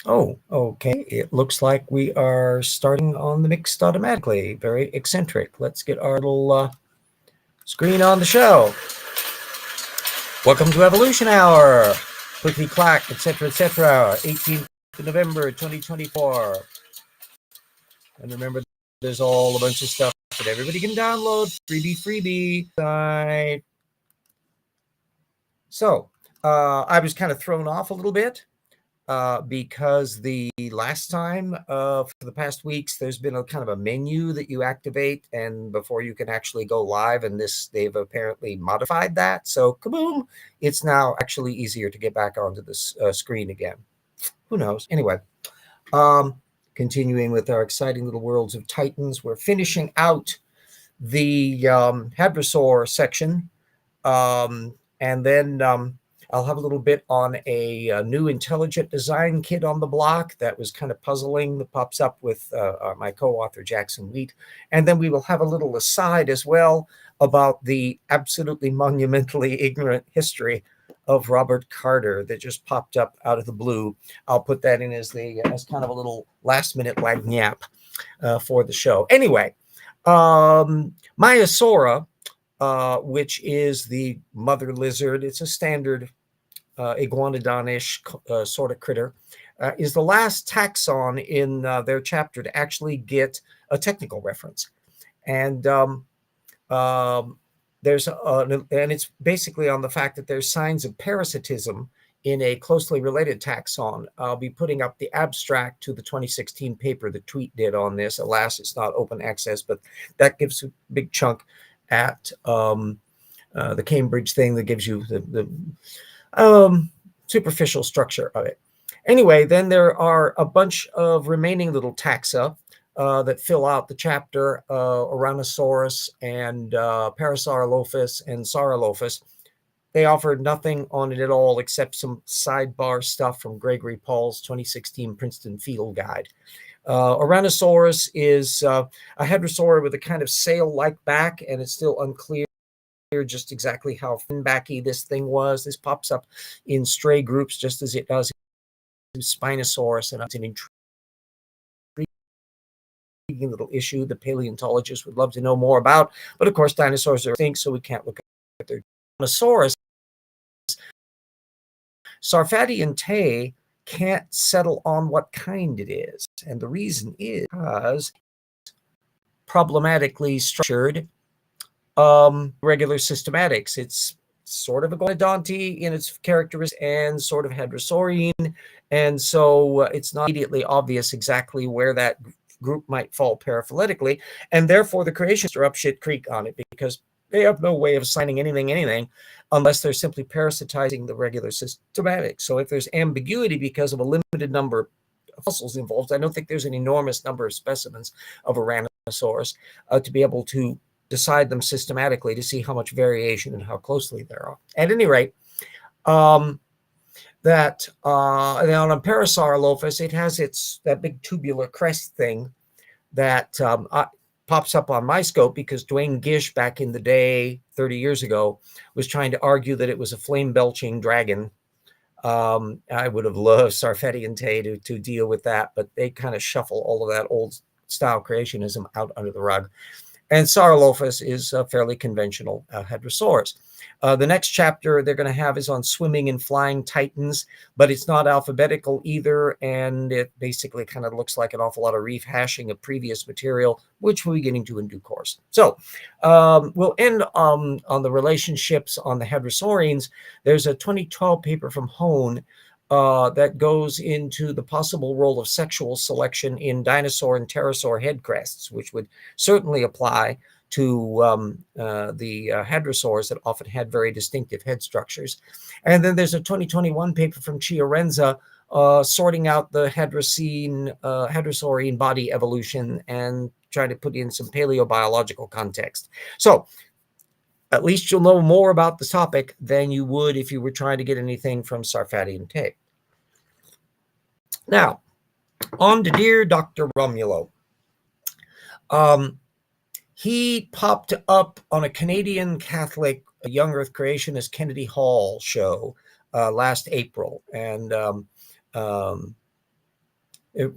Oh, okay. It looks like we are starting on the mixed automatically. Very eccentric. Let's get our little screen on the show. Welcome to Evolution Hour. Clickety clack, etc., etc. 18th of November, 2024. And remember, there's all a bunch of stuff that everybody can download. Freebie. Right. So, I was kind of thrown off a little bit. Because the last time for the past weeks, there's been a kind of a menu that you activate, and before you can actually go live, and they've apparently modified that. So kaboom, it's now actually easier to get back onto this screen again. Who knows? Anyway, um, continuing with our exciting little worlds of Titans, we're finishing out the Hadrosaur section, and then I'll have a little bit on a new intelligent design kit on the block that was kind of puzzling, that pops up with my co-author Jackson Wheat. And then we will have a little aside as well about the absolutely monumentally ignorant history of Robert Carter that just popped up out of the blue. I'll put that in as kind of a little last minute lagniappe for the show. Anyway, Maiasaura, which is the mother lizard. It's a standard iguanodon-ish sort of critter, is the last taxon in their chapter to actually get a technical reference. And there's and it's basically on the fact that there's signs of parasitism in a closely related taxon. I'll be putting up the abstract to the 2016 paper that Tweet did on this. Alas, it's not open access, but that gives a big chunk at the Cambridge thing that gives you the superficial structure of it. Anyway, then there are a bunch of remaining little taxa that fill out the chapter, Ouranosaurus and Parasaurolophus and Saurolophus. They offered nothing on it at all except some sidebar stuff from Gregory Paul's 2016 Princeton Field Guide. Ouranosaurus is a hadrosaur with a kind of sail-like back, and it's still unclear just exactly how fin-backy this thing was. This pops up in stray groups just as it does in Spinosaurus, and it's an intriguing little issue the paleontologists would love to know more about. But of course, dinosaurs are extinct, so we can't look at their dinosaurs. Sarfatian can't settle on what kind it is, and the reason is because problematically structured regular systematics. It's sort of a iguanodonty in its characteristics and sort of hadrosaurian, and so it's not immediately obvious exactly where that group might fall paraphyletically, and therefore the creationists are up shit creek on it because they have no way of assigning anything unless they're simply parasitizing the regular systematics. So if there's ambiguity because of a limited number of fossils involved, I don't think there's an enormous number of specimens of Ouranosaurus to be able to decide them systematically to see how much variation and how closely there are. At any rate, on a Parasaurolophus, it has that big tubular crest thing that pops up on my scope because Dwayne Gish back in the day, 30 years ago, was trying to argue that it was a flame-belching dragon. I would have loved Sarfatian to deal with that, but they kind of shuffle all of that old style creationism out under the rug. And Saurolophus is a fairly conventional hadrosaurus. The next chapter they're going to have is on swimming and flying titans, but it's not alphabetical either, and it basically kind of looks like an awful lot of rehashing of previous material, which we'll be getting to in due course. So we'll end on the relationships on the hadrosaurians. There's a 2012 paper from Hone that goes into the possible role of sexual selection in dinosaur and pterosaur head crests, which would certainly apply to the hadrosaurs that often had very distinctive head structures. And then there's a 2021 paper from Chiorenza sorting out the hadrosaurian body evolution and trying to put in some paleobiological context. So at least you'll know more about the topic than you would if you were trying to get anything from Sarfatian tape. Now, on to dear Dr. Romulo. He popped up on a Canadian Catholic Young Earth Creationist Kennedy Hall show last April. And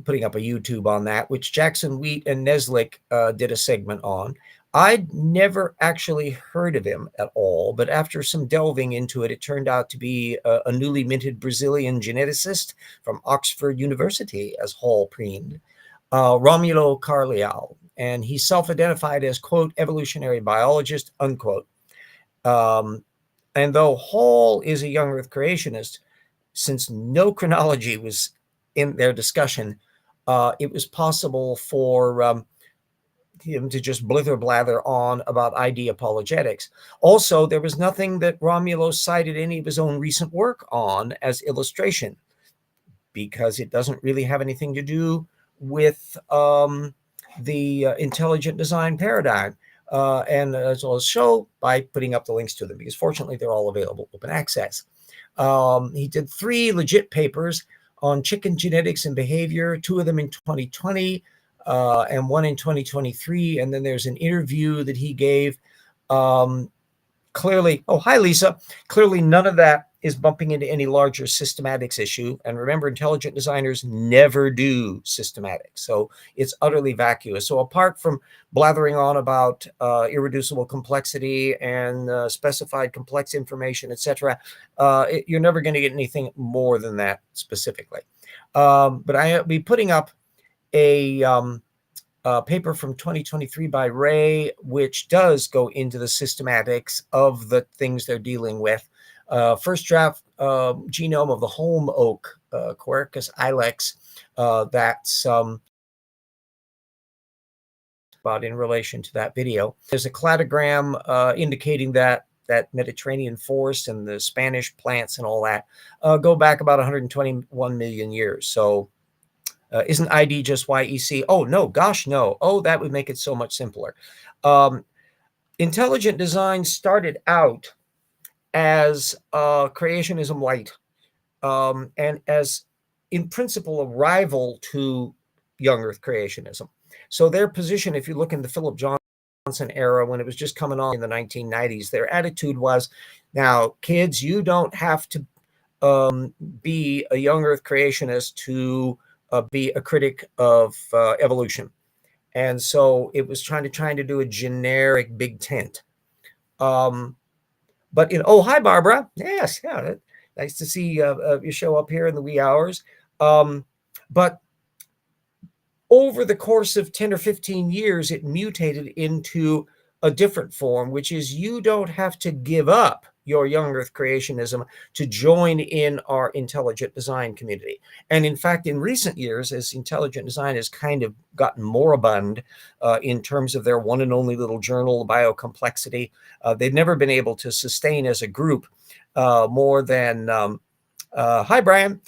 putting up a YouTube on that, which Jackson Wheat and Neslick did a segment on. I'd never actually heard of him at all, but after some delving into it, it turned out to be a newly minted Brazilian geneticist from Oxford University, as Hall preened, Romulo Carleal, and he self-identified as, quote, evolutionary biologist, unquote. And though Hall is a young Earth creationist, since no chronology was in their discussion, it was possible for him to just blither blather on about ID apologetics. Also, there was nothing that Romulo cited any of his own recent work on as illustration, because it doesn't really have anything to do with the intelligent design paradigm. And as I'll show by putting up the links to them, because fortunately they're all available, open access. He did 3 legit papers on chicken genetics and behavior, 2 of them in 2020 and 1 in 2023. And then there's an interview that he gave. Clearly, oh, hi, Lisa. Clearly, none of that is bumping into any larger systematics issue. And remember, intelligent designers never do systematics. So it's utterly vacuous. So apart from blathering on about irreducible complexity and specified complex information, etc., you're never going to get anything more than that specifically. But I'll be putting up a paper from 2023 by Reich, which does go into the systematics of the things they're dealing with. First draft genome of the holm oak, Quercus ilex, that's about in relation to that video. There's a cladogram indicating that Mediterranean forest and the Spanish plants and all that go back about 121 million years. So isn't ID just YEC? Oh, no, gosh, no. Oh, that would make it so much simpler. Intelligent design started out as creationism light, and as, in principle, a rival to young Earth creationism. So their position, if you look in the Philip Johnson era, when it was just coming on in the 1990s, their attitude was, now, kids, you don't have to be a young Earth creationist to be a critic of evolution. And so it was trying to do a generic big tent. But oh, hi, Barbara. Yes, yeah, nice to see you show up here in the wee hours. But over the course of 10 or 15 years, it mutated into a different form, which is you don't have to give up your young Earth creationism to join in our intelligent design community. And in fact, in recent years, as intelligent design has kind of gotten moribund in terms of their one and only little journal, Biocomplexity, they've never been able to sustain as a group more than, hi, Brian.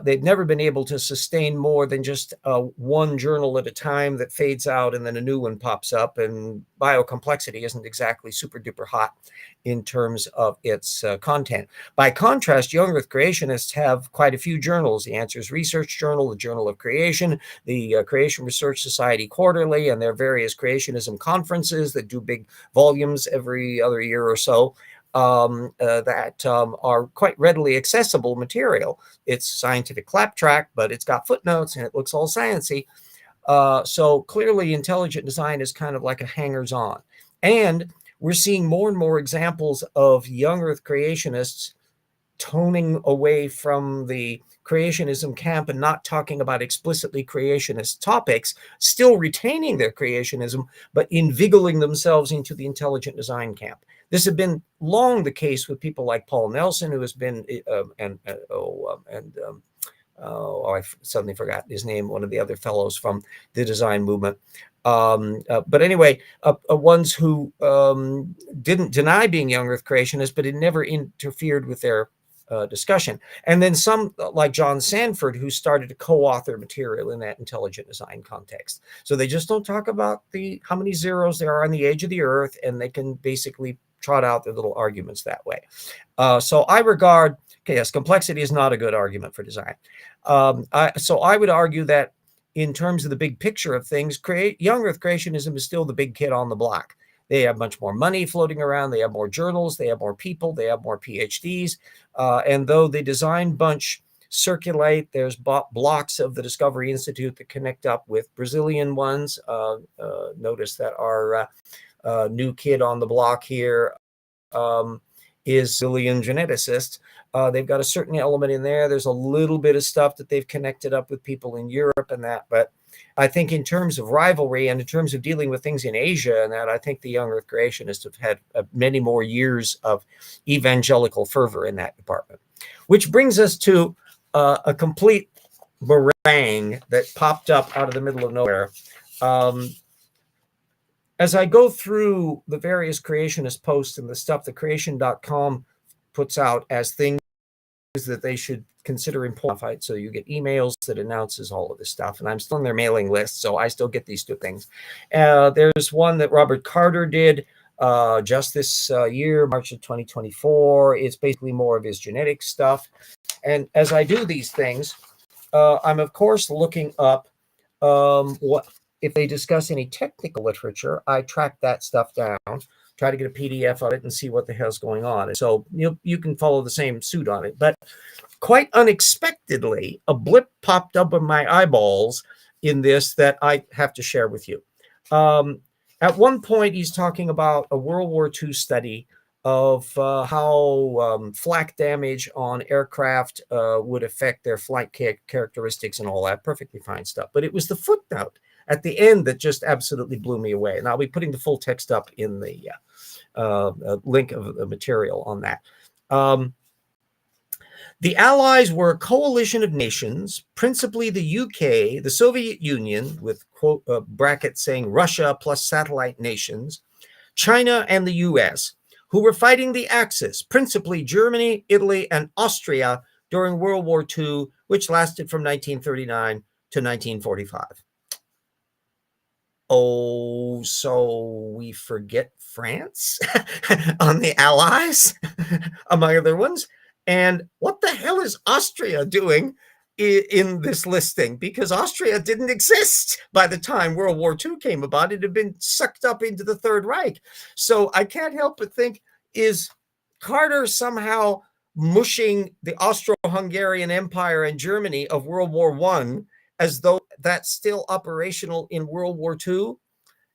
They've never been able to sustain more than just one journal at a time that fades out and then a new one pops up. And Biocomplexity isn't exactly super duper hot in terms of its content. By contrast, young Earth creationists have quite a few journals: the Answers Research Journal, the Journal of Creation, the Creation Research Society Quarterly, and their various creationism conferences that do big volumes every other year or so. That are quite readily accessible material. It's scientific claptrap, but it's got footnotes and it looks all sciencey. So clearly intelligent design is kind of like a hangers-on. And we're seeing more and more examples of young Earth creationists toning away from the creationism camp and not talking about explicitly creationist topics, still retaining their creationism, but invigilating themselves into the intelligent design camp. This had been long the case with people like Paul Nelson, who has been, I suddenly forgot his name, one of the other fellows from the design movement. But anyway, ones who didn't deny being young Earth creationists, but it never interfered with their discussion. And then some like John Sanford, who started to co-author material in that intelligent design context. So they just don't talk about how many zeros there are on the age of the Earth, and they can basically trot out their little arguments that way. So I regard, yes, complexity is not a good argument for design. So I would argue that in terms of the big picture of things, young Earth creationism is still the big kid on the block. They have much more money floating around. They have more journals. They have more people. They have more PhDs. And though the design bunch circulate. There's blocks of the Discovery Institute that connect up with Brazilian ones. Notice that our new kid on the block here is Brazilian geneticist. They've got a certain element in there. There's a little bit of stuff that they've connected up with people in Europe and that. But I think in terms of rivalry and in terms of dealing with things in Asia and that, I think the young Earth creationists have had many more years of evangelical fervor in that department. Which brings us to a complete meringue that popped up out of the middle of nowhere. As I go through the various creationist posts and the stuff that creation.com puts out as things that they should consider important, so you get emails that announces all of this stuff, and I'm still on their mailing list, so I still get these two things. There's one that Robert Carter did just this year, March of 2024. It's basically more of his genetic stuff. And as I do these things, I'm of course looking up what if they discuss any technical literature. I track that stuff down, try to get a PDF of it and see what the hell's going on. And so you can follow the same suit on it. But quite unexpectedly, a blip popped up in my eyeballs in this that I have to share with you. At one point, he's talking about a World War II study of how flak damage on aircraft would affect their flight characteristics and all that. Perfectly fine stuff. But it was the footnote at the end that just absolutely blew me away. And I'll be putting the full text up in the link of the material on that. The Allies were a coalition of nations, principally the UK, the Soviet Union, with quote brackets saying Russia plus satellite nations, China, and the US, who were fighting the Axis, principally Germany, Italy, and Austria during World War II, which lasted from 1939 to 1945. Oh, so we forget France on the Allies, among other ones. And what the hell is Austria doing in this listing? Because Austria didn't exist by the time World War II came about. It had been sucked up into the Third Reich. So I can't help but think, is Carter somehow mushing the Austro-Hungarian Empire and Germany of World War I as though that's still operational in World War II?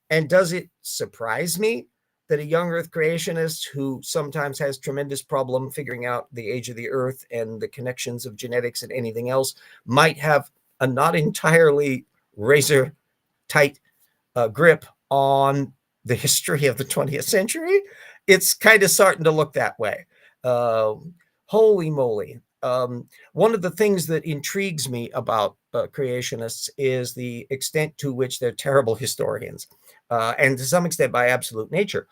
And does it surprise me that a young Earth creationist who sometimes has tremendous problem figuring out the age of the Earth and the connections of genetics and anything else might have a not entirely razor tight grip on the history of the 20th century? It's kind of starting to look that way. Holy moly. One of the things that intrigues me about creationists is the extent to which they're terrible historians, and to some extent by absolute nature.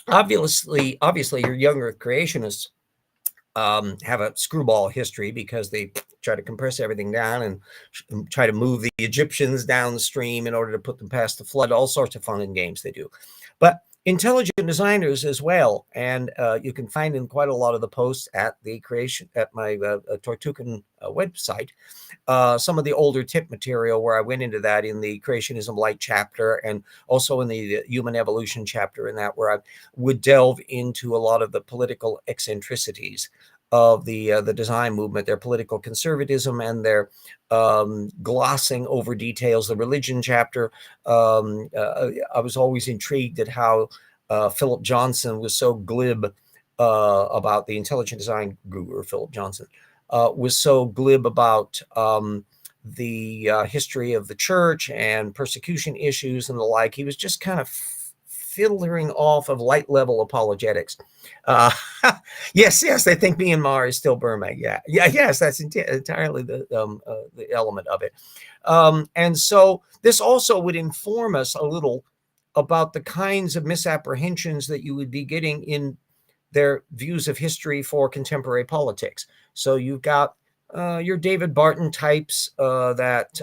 Obviously, your younger creationists have a screwball history because they try to compress everything down and try to move the Egyptians downstream in order to put them past the flood. All sorts of fun and games they do. But intelligent designers as well, and you can find in quite a lot of the posts at the creation at my Tortugan website some of the older tip material where I went into that in the Creationism Light chapter, and also in the Human Evolution chapter, in that where I would delve into a lot of the political eccentricities of the design movement, their political conservatism, and their glossing over details. The religion chapter, I was always intrigued at how Philip Johnson was so glib about the intelligent design guru. Philip Johnson was so glib about the history of the church and persecution issues and the like. He was just kind of fiddling off of light level apologetics. Yes, they think Myanmar is still Burma. Yes, that's entirely the element of it. And so this also would inform us a little about the kinds of misapprehensions that you would be getting in their views of history for contemporary politics. So you've got your David Barton types that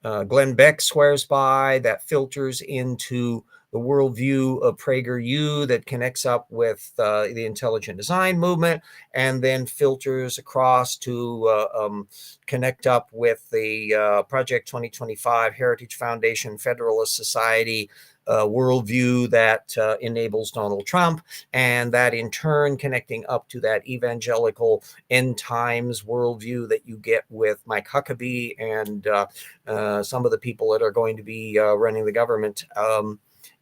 Glenn Beck swears by, that filters into the worldview of PragerU that connects up with the intelligent design movement, and then filters across to connect up with the Project 2025 Heritage Foundation Federalist Society worldview that enables Donald Trump, and that in turn connecting up to that evangelical end times worldview that you get with Mike Huckabee and some of the people that are going to be running the government.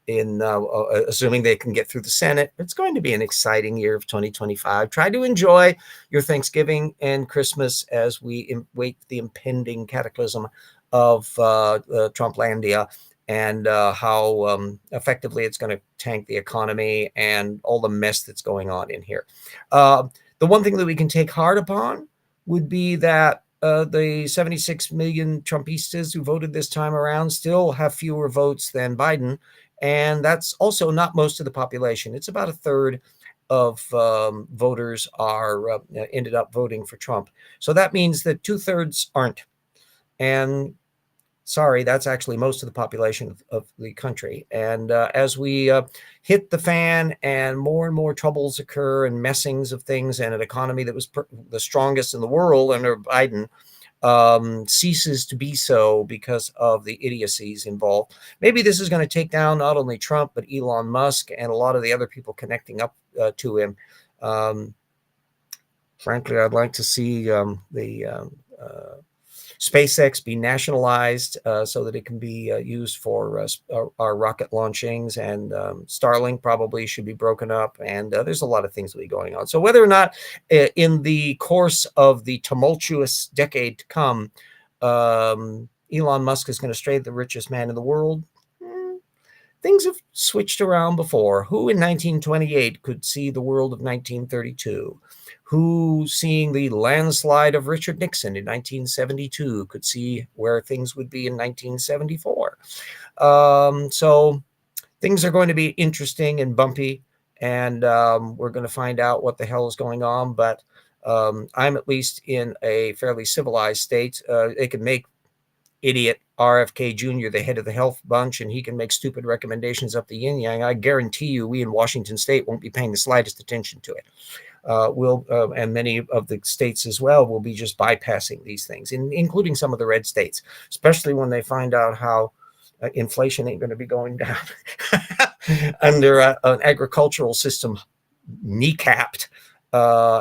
Assuming they can get through the Senate. It's going to be an exciting year of 2025. Try to enjoy your Thanksgiving and Christmas as we wait the impending cataclysm of Trumplandia, and how effectively it's going to tank the economy and all the mess that's going on in here. The one thing that we can take heart upon would be that the 76 million Trumpistas who voted this time around still have fewer votes than Biden. And that's also not most of the population. It's about a third of voters are ended up voting for Trump. So that means that 2/3 aren't. And sorry, that's actually most of the population of the country. And as we hit the fan and more troubles occur and messings of things, and an economy that was the strongest in the world under Biden ceases to be so because of the idiocies involved. Maybe this is going to take down not only Trump, but Elon Musk and a lot of the other people connecting up to him. Frankly, I'd like to see the SpaceX be nationalized so that it can be used for our rocket launchings, and Starlink probably should be broken up, and there's a lot of things that will be going on. So whether or not in the course of the tumultuous decade to come, Elon Musk is going to stay the richest man in the world, things have switched around before. Who in 1928 could see the world of 1932? Who, seeing the landslide of Richard Nixon in 1972, could see where things would be in 1974? So things are going to be interesting and bumpy, and we're going to find out what the hell is going on. But I'm at least in a fairly civilized state. They can make idiot RFK Jr. the head of the health bunch, and he can make stupid recommendations up the yin yang. I guarantee you, we in Washington State won't be paying the slightest attention to it. And many of the states as well will be just bypassing these things, including some of the red states, especially when they find out how inflation ain't going to be going down under an agricultural system kneecapped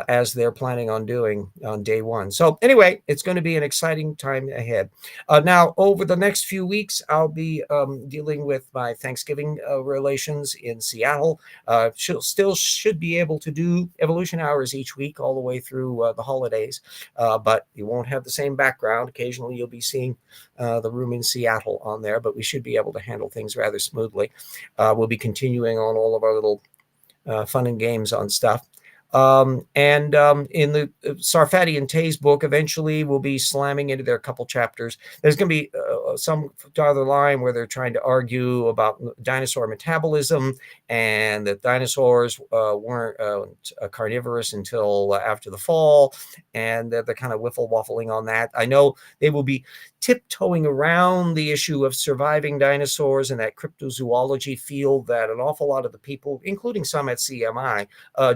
as they're planning on doing on day one. So anyway, it's going to be an exciting time ahead. Now, over the next few weeks, I'll be dealing with my Thanksgiving relations in Seattle. Still should be able to do evolution hours each week all the way through the holidays, but you won't have the same background. Occasionally, you'll be seeing the room in Seattle on there, but we should be able to handle things rather smoothly. We'll be continuing on all of our little fun and games on stuff. In the Sarfati and Tay's book, eventually we'll be slamming into their couple chapters. There's going to be some farther line where they're trying to argue about dinosaur metabolism, and that dinosaurs weren't carnivorous until after the fall, and they're kind of wiffle-waffling on that. I know they will be tiptoeing around the issue of surviving dinosaurs and that cryptozoology field that an awful lot of the people, including some at CMI,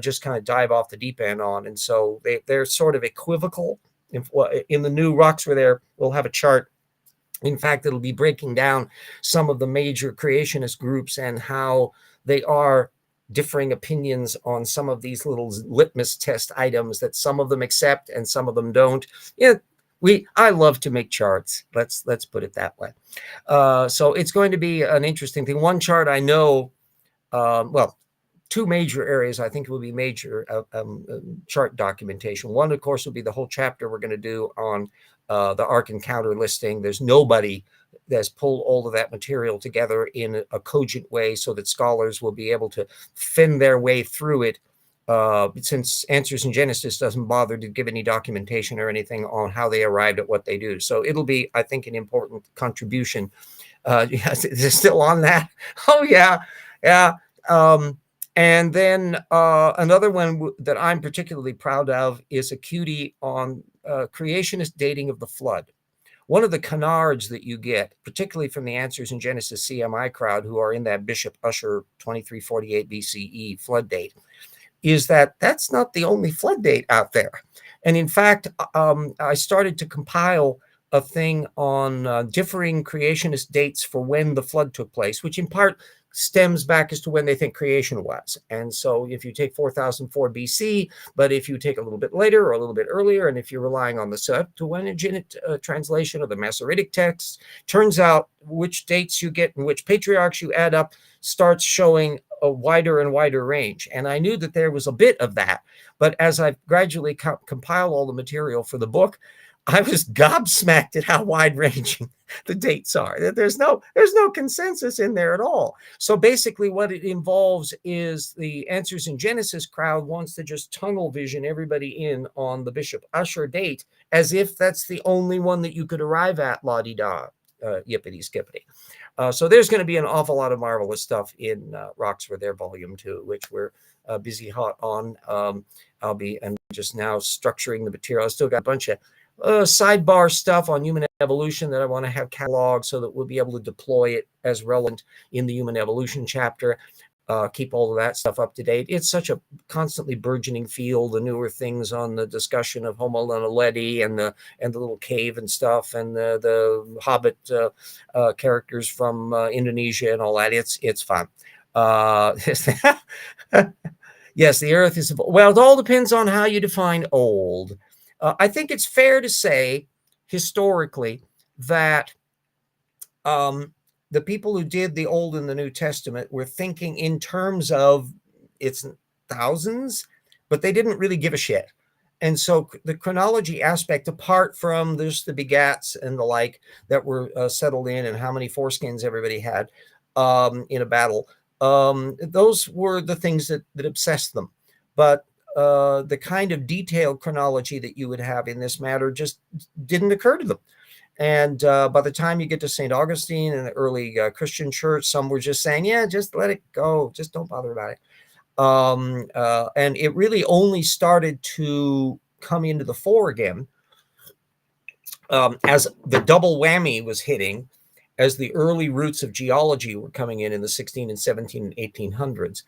just kind of dive off the deep end on. And so they're sort of equivocal. In the new Rocks Were There, we'll have a chart. In fact, it'll be breaking down some of the major creationist groups and how they are differing opinions on some of these little litmus test items that some of them accept and some of them don't. Yeah, I love to make charts. Let's put it that way. So it's going to be an interesting thing. One chart I know, two major areas I think will be major chart documentation. One, of course, will be the whole chapter we're going to do on the Ark Encounter listing. There's nobody that's pulled all of that material together in a cogent way so that scholars will be able to fend their way through it, since Answers in Genesis doesn't bother to give any documentation or anything on how they arrived at what they do. So it'll be, I think, an important contribution. Yes, is it still on that? Oh, yeah. And then another one that I'm particularly proud of is a cutie on creationist dating of the flood. one of the canards that you get, particularly from the Answers in Genesis CMI crowd who are in that Bishop Ussher 2348 BCE flood date, is that that's not the only flood date out there. And in fact, I started to compile a thing on differing creationist dates for when the flood took place, which in part stems back as to when they think creation was. And so if you take 4004 BC, but if you take a little bit later or a little bit earlier, and if you're relying on the Septuagint translation of the Masoretic texts, turns out which dates you get and which patriarchs you add up starts showing a wider and wider range. And I knew that there was a bit of that, but as I've gradually compiled all the material for the book, I was gobsmacked at how wide-ranging the dates are. There's no consensus in there at all. So basically what it involves is the Answers in Genesis crowd wants to just tunnel vision everybody in on the Bishop Ussher date as if that's the only one that you could arrive at, la-di-da, yippity-skippity. So there's going to be an awful lot of marvelous stuff in Rocks for Their Volume 2, which we're busy hot on. I'm just now structuring the material. I still got a bunch of sidebar stuff on human evolution that I want to have cataloged so that we'll be able to deploy it as relevant in the human evolution chapter. Keep all of that stuff up to date. It's such a constantly burgeoning field. The newer things on the discussion of Homo naledi and the little cave and stuff, and the Hobbit characters from Indonesia and all that. It's fun. Yes, the Earth is, well, it all depends on how you define old. I think it's fair to say historically that the people who did the Old and the New Testament were thinking in terms of its thousands, but they didn't really give a shit. And so the chronology aspect, apart from just the begats and the like that were settled in and how many foreskins everybody had in a battle, those were the things that obsessed them. But the kind of detailed chronology that you would have in this matter just didn't occur to them. And by the time you get to St. Augustine and the early Christian church, some were just saying, yeah, just let it go. Just don't bother about it. And it really only started to come into the fore again as the double whammy was hitting, as the early roots of geology were coming in the 16 and 17 and 1800s.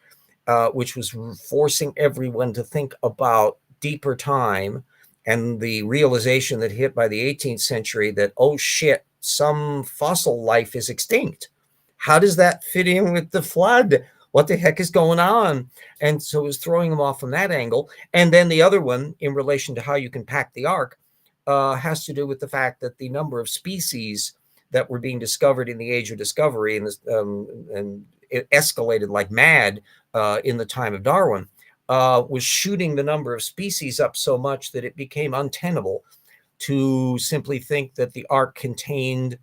Which was forcing everyone to think about deeper time, and the realization that hit by the 18th century that, oh shit, some fossil life is extinct. How does that fit in with the flood? What the heck is going on? And so it was throwing them off from that angle. And then the other one, in relation to how you can pack the ark, has to do with the fact that the number of species that were being discovered in the Age of Discovery and it escalated like mad in the time of Darwin, was shooting the number of species up so much that it became untenable to simply think that the ark contained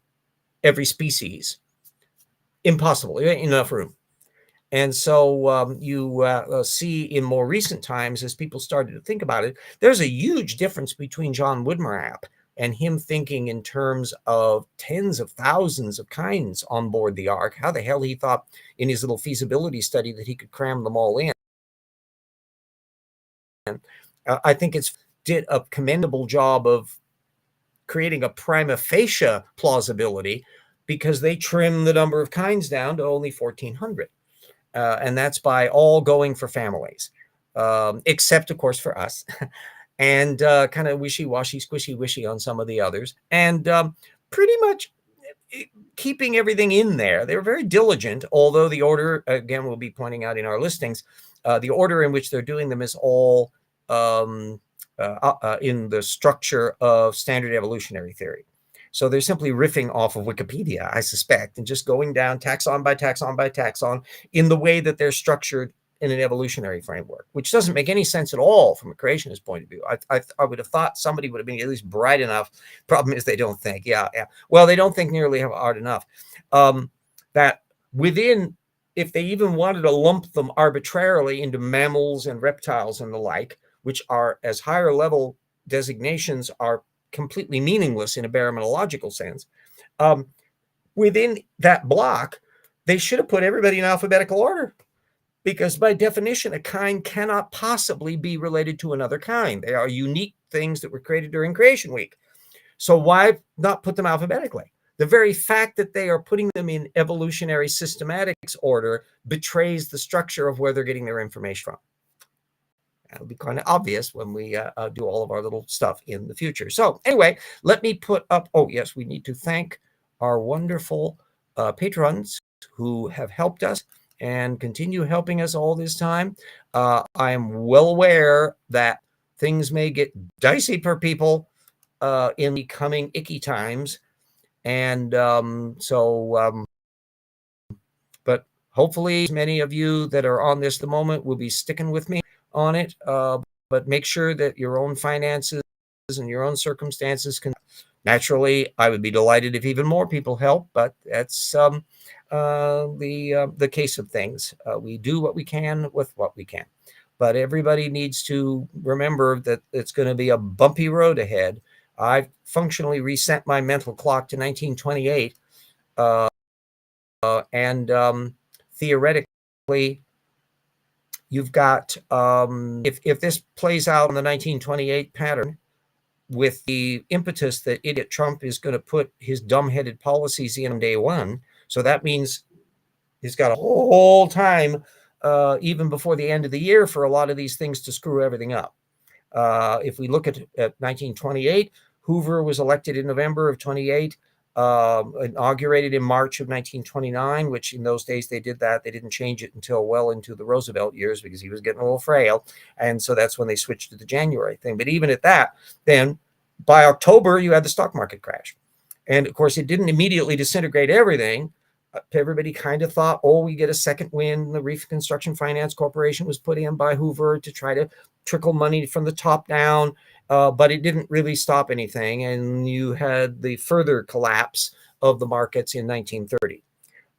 every species. Impossible, enough room. And so you see in more recent times, as people started to think about it, there's a huge difference between John Woodmarapp and him thinking in terms of tens of thousands of kinds on board the ark. How the hell he thought in his little feasibility study that he could cram them all in. I think it's did a commendable job of creating a prima facie plausibility, because they trimmed the number of kinds down to only 1,400. And that's by all going for families, except, of course, for us. And kind of wishy-washy, squishy-wishy on some of the others. And pretty much keeping everything in there. They were very diligent, although the order, again, we'll be pointing out in our listings, the order in which they're doing them is all in the structure of standard evolutionary theory. So they're simply riffing off of Wikipedia, I suspect, and just going down taxon by taxon by taxon in the way that they're structured in an evolutionary framework, which doesn't make any sense at all from a creationist point of view. I would have thought somebody would have been at least bright enough. Problem is they don't think. Yeah. Well, they don't think nearly hard enough. That within, if they even wanted to lump them arbitrarily into mammals and reptiles and the like, which are as higher level designations are completely meaningless in a baromenological sense, within that block, they should have put everybody in alphabetical order. Because by definition, a kind cannot possibly be related to another kind. They are unique things that were created during Creation Week. So why not put them alphabetically? The very fact that they are putting them in evolutionary systematics order betrays the structure of where they're getting their information from. That'll be kind of obvious when we do all of our little stuff in the future. So anyway, let me put up, oh yes, we need to thank our wonderful patrons who have helped us and continue helping us all this time. I am well aware that things may get dicey for people in the coming icky times. And but hopefully many of you that are on this at the moment will be sticking with me on it. But make sure that your own finances and your own circumstances can. Naturally, I would be delighted if even more people help, but that's the case of things. We do what we can with what we can. But everybody needs to remember that it's going to be a bumpy road ahead. I've functionally reset my mental clock to 1928. And theoretically, you've got, if this plays out in the 1928 pattern, with the impetus that idiot Trump is going to put his dumb-headed policies in on day one, so that means he's got a whole time, even before the end of the year, for a lot of these things to screw everything up. If we look at 1928, Hoover was elected in November of 28, inaugurated in March of 1929, which in those days they did that. They didn't change it until well into the Roosevelt years because he was getting a little frail. And so that's when they switched to the January thing. But even at that, then by October, you had the stock market crash. And of course, it didn't immediately disintegrate everything. Everybody kind of thought, oh, we get a second win. The Reconstruction Finance Corporation was put in by Hoover to try to trickle money from the top down. But it didn't really stop anything. And you had the further collapse of the markets in 1930.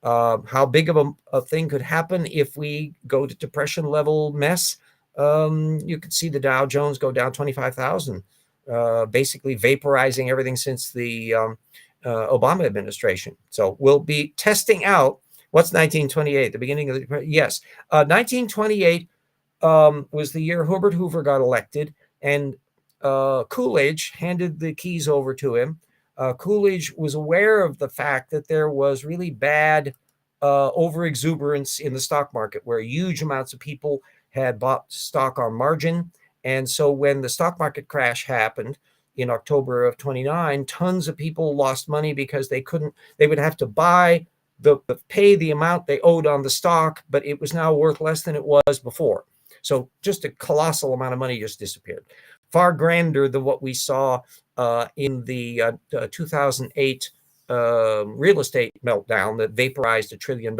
How big of a thing could happen if we go to depression level mess? You could see the Dow Jones go down 25,000, basically vaporizing everything since the Obama administration. So we'll be testing out what's 1928, the beginning of the, yes. 1928 was the year Herbert Hoover got elected, and Coolidge handed the keys over to him. Coolidge was aware of the fact that there was really bad overexuberance in the stock market, where huge amounts of people had bought stock on margin. And so when the stock market crash happened in October of 29, tons of people lost money because they would have to pay the amount they owed on the stock, but it was now worth less than it was before. So just a colossal amount of money just disappeared. Far grander than what we saw in the 2008 real estate meltdown that vaporized $1 trillion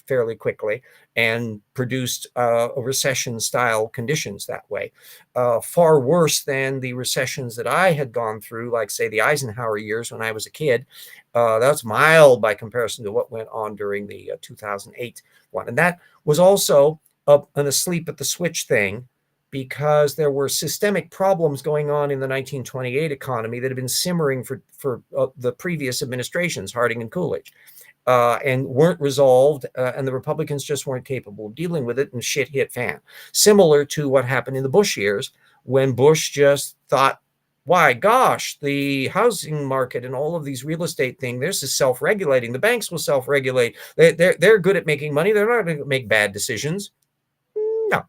fairly quickly and produced a recession-style conditions that way. Far worse than the recessions that I had gone through, like, say, the Eisenhower years when I was a kid. That's mild by comparison to what went on during the 2008 one. And that was also an asleep at the switch thing, because there were systemic problems going on in the 1928 economy that had been simmering for the previous administrations, Harding and Coolidge, and weren't resolved, and the Republicans just weren't capable of dealing with it, and shit hit fan. Similar to what happened in the Bush years, when Bush just thought, why, gosh, the housing market and all of these real estate things, this is self-regulating. The banks will self-regulate. They're good at making money. They're not going to make bad decisions. No.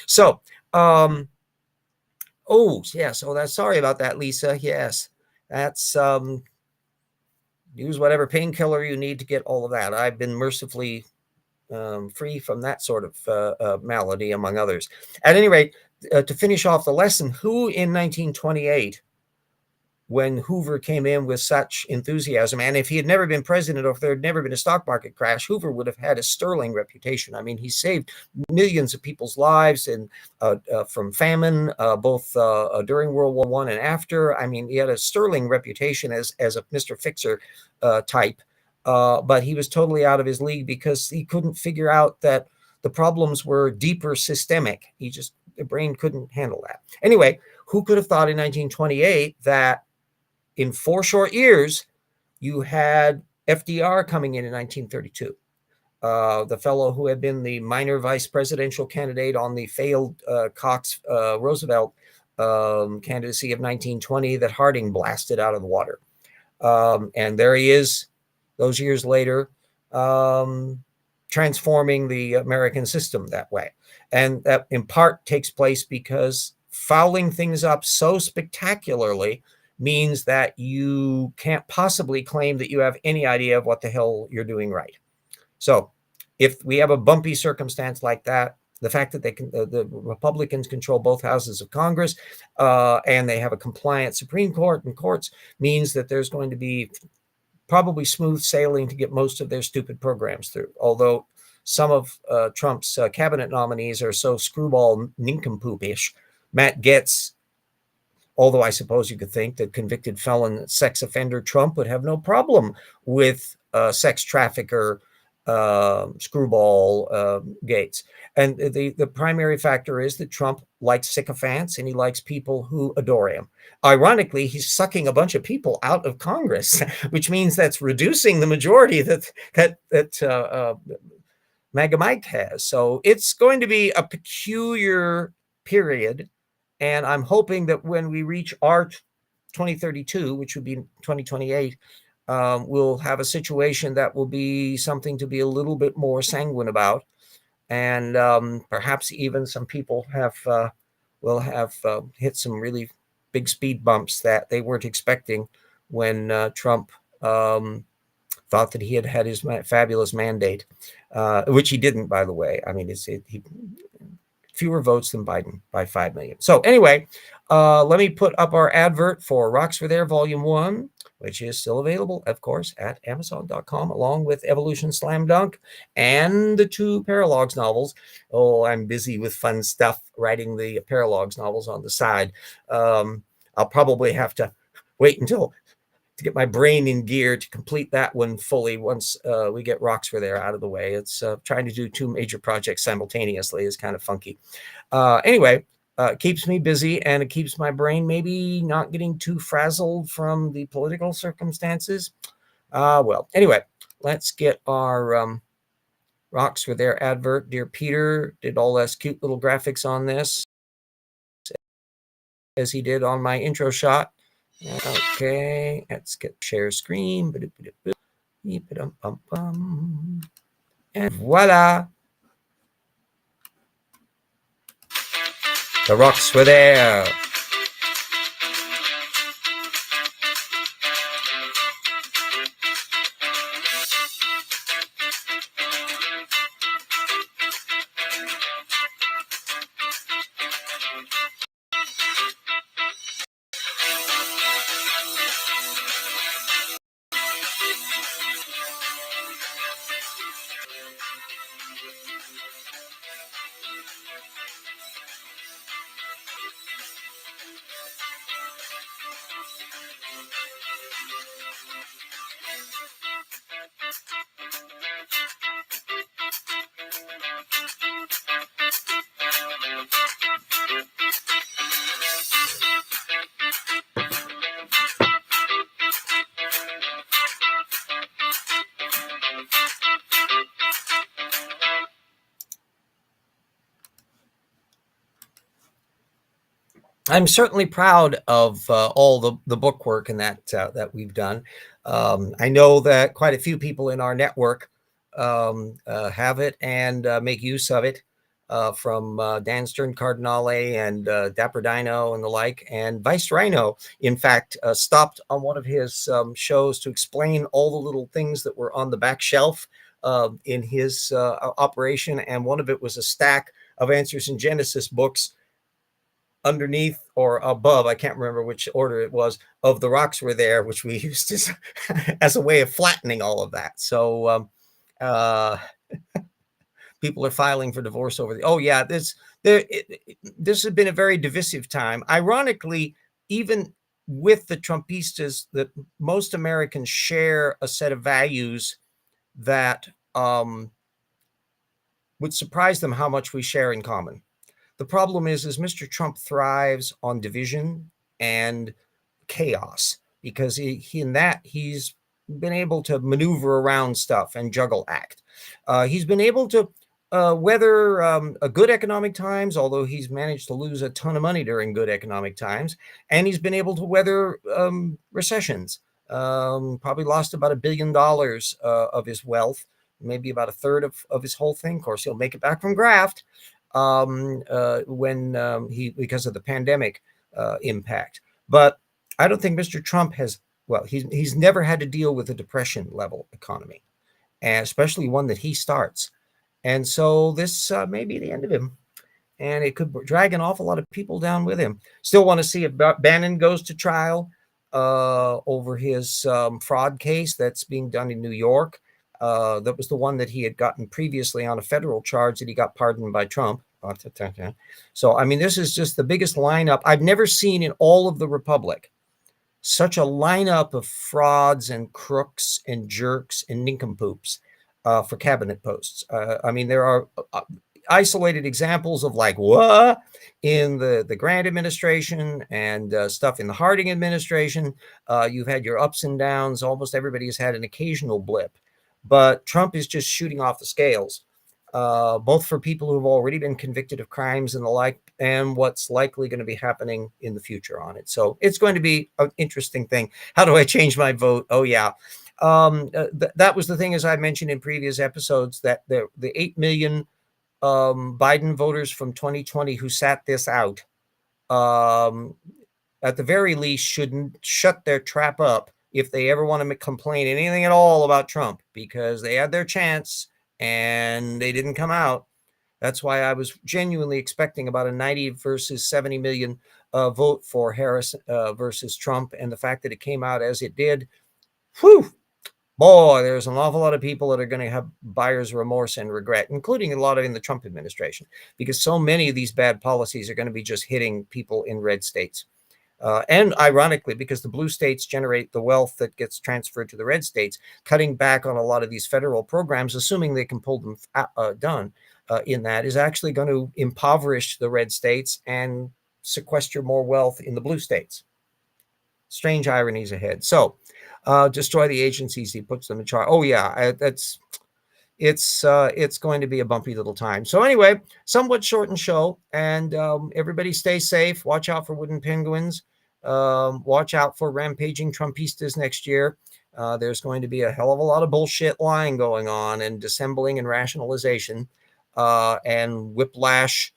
So, oh, yes. Oh, that's, sorry about that, Lisa. Yes, that's, use whatever painkiller you need to get all of that. I've been mercifully free from that sort of malady, among others. At any rate, to finish off the lesson, who in 1928, when Hoover came in with such enthusiasm, and if he had never been president, or if there had never been a stock market crash, Hoover would have had a sterling reputation. I mean, he saved millions of people's lives and from famine, both during World War I and after. I mean, he had a sterling reputation as a Mr. Fixer type, but he was totally out of his league because he couldn't figure out that the problems were deeper systemic. The brain couldn't handle that. Anyway, who could have thought in 1928 that in 4 short years, you had FDR coming in 1932, the fellow who had been the minor vice presidential candidate on the failed Cox Roosevelt candidacy of 1920 that Harding blasted out of the water. And there he is, those years later, transforming the American system that way. And that in part takes place because fouling things up so spectacularly means that you can't possibly claim that you have any idea of what the hell you're doing right. So if we have a bumpy circumstance like that, the fact that the Republicans control both houses of Congress and they have a compliant Supreme Court and courts means that there's going to be probably smooth sailing to get most of their stupid programs through. Although some of Trump's cabinet nominees are so screwball nincompoopish. Matt Gaetz, although I suppose you could think that convicted felon sex offender Trump would have no problem with sex trafficker screwball Gaetz. And the primary factor is that Trump likes sycophants and he likes people who adore him. Ironically, he's sucking a bunch of people out of Congress, which means that's reducing the majority that MAGA Mike has. So it's going to be a peculiar period. And I'm hoping that when we reach our 2032, which would be 2028, we'll have a situation that will be something to be a little bit more sanguine about. And perhaps even some people will have hit some really big speed bumps that they weren't expecting when Trump thought that he had his fabulous mandate, which he didn't, by the way. I mean, he fewer votes than Biden by 5 million. So anyway, let me put up our advert for Rocks Were There Volume 1, which is still available, of course, at Amazon.com, along with Evolution Slam Dunk and the 2 Paralogs novels. Oh, I'm busy with fun stuff, writing the Paralogs novels on the side. I'll probably have to wait until to get my brain in gear to complete that one fully once we get Rocks Were There out of the way. It's trying to do 2 major projects simultaneously is kind of funky. Anyway, it keeps me busy and it keeps my brain maybe not getting too frazzled from the political circumstances. Well, anyway, let's get our Rocks Were There advert. Dear Peter did all those cute little graphics on this as he did on my intro shot. Okay, let's get share screen. And voila. The rocks were there. I'm certainly proud of all the book work and that we've done. I know that quite a few people in our network have it and make use of it, from Dan Stern Cardinale and Dapper Dino and the like. And Vice Rhino, in fact, stopped on one of his shows to explain all the little things that were on the back shelf in his operation. And one of it was a stack of Answers in Genesis books underneath or above, I can't remember which order it was, of The Rocks Were There, which we used as a way of flattening all of that. So people are filing for divorce over the, oh yeah, this has been a very divisive time. Ironically, even with the Trumpistas, that most Americans share a set of values that would surprise them how much we share in common. The problem is Mr. Trump thrives on division and chaos because he's been able to maneuver around stuff and juggle act. He's been able to weather a good economic times, although he's managed to lose a ton of money during good economic times, and he's been able to weather recessions. Probably lost about $1 billion of his wealth, maybe about a third of his whole thing. Of course, he'll make it back from graft when because of the pandemic impact. But I don't think Mr. Trump has. Well, he's never had to deal with a depression level economy, and especially one that he starts. And so this may be the end of him. And it could drag an awful lot of people down with him. Still want to see if Bannon goes to trial over his fraud case that's being done in New York. That was the one that he had gotten previously on a federal charge that he got pardoned by Trump. So, I mean, this is just the biggest lineup I've never seen in all of the Republic. Such a lineup of frauds and crooks and jerks and nincompoops for cabinet posts. I mean, there are isolated examples of like what in the Grant administration and stuff in the Harding administration. You've had your ups and downs. Almost everybody has had an occasional blip, but Trump is just shooting off the scales, both for people who have already been convicted of crimes and the like, and what's likely going to be happening in the future on it. So it's going to be an interesting thing. How do I change my vote? Oh, yeah. That was the thing, as I mentioned in previous episodes, that the 8 million Biden voters from 2020 who sat this out, at the very least, shouldn't shut their trap up if they ever want to complain anything at all about Trump, because they had their chance and they didn't come out. That's why I was genuinely expecting about a 90 versus 70 million vote for Harris versus Trump. And the fact that it came out as it did, whew, boy, there's an awful lot of people that are going to have buyer's remorse and regret, including a lot of in the Trump administration, because so many of these bad policies are going to be just hitting people in red states. And ironically, because the blue states generate the wealth that gets transferred to the red states, cutting back on a lot of these federal programs, assuming they can pull them done in that, is actually going to impoverish the red states and sequester more wealth in the blue states. Strange ironies ahead. So destroy the agencies, he puts them in charge. Oh, yeah, it's going to be a bumpy little time. So anyway, somewhat shortened show, and everybody stay safe. Watch out for wooden penguins. Watch out for rampaging Trumpistas next year. There's going to be a hell of a lot of bullshit lying going on, and dissembling and rationalization, and whiplash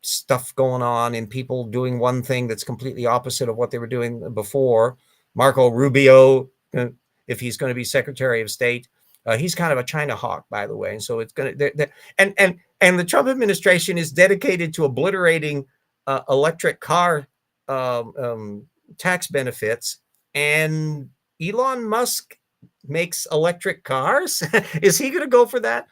stuff going on, and people doing one thing that's completely opposite of what they were doing before. Marco Rubio, if he's going to be Secretary of State, he's kind of a China hawk, by the way. And so it's going to, and the Trump administration is dedicated to obliterating electric car tax benefits. And Elon Musk makes electric cars. Is he going to go for that?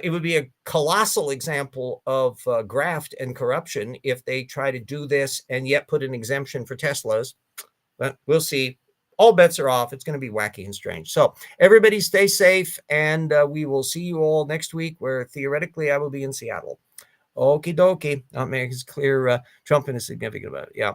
It would be a colossal example of graft and corruption if they try to do this and yet put an exemption for Teslas. But we'll see. All bets are off. It's going to be wacky and strange. So everybody stay safe, and we will see you all next week, where theoretically I will be in Seattle. Okie dokie. I'll make it clear Trump is significant about it. Yeah.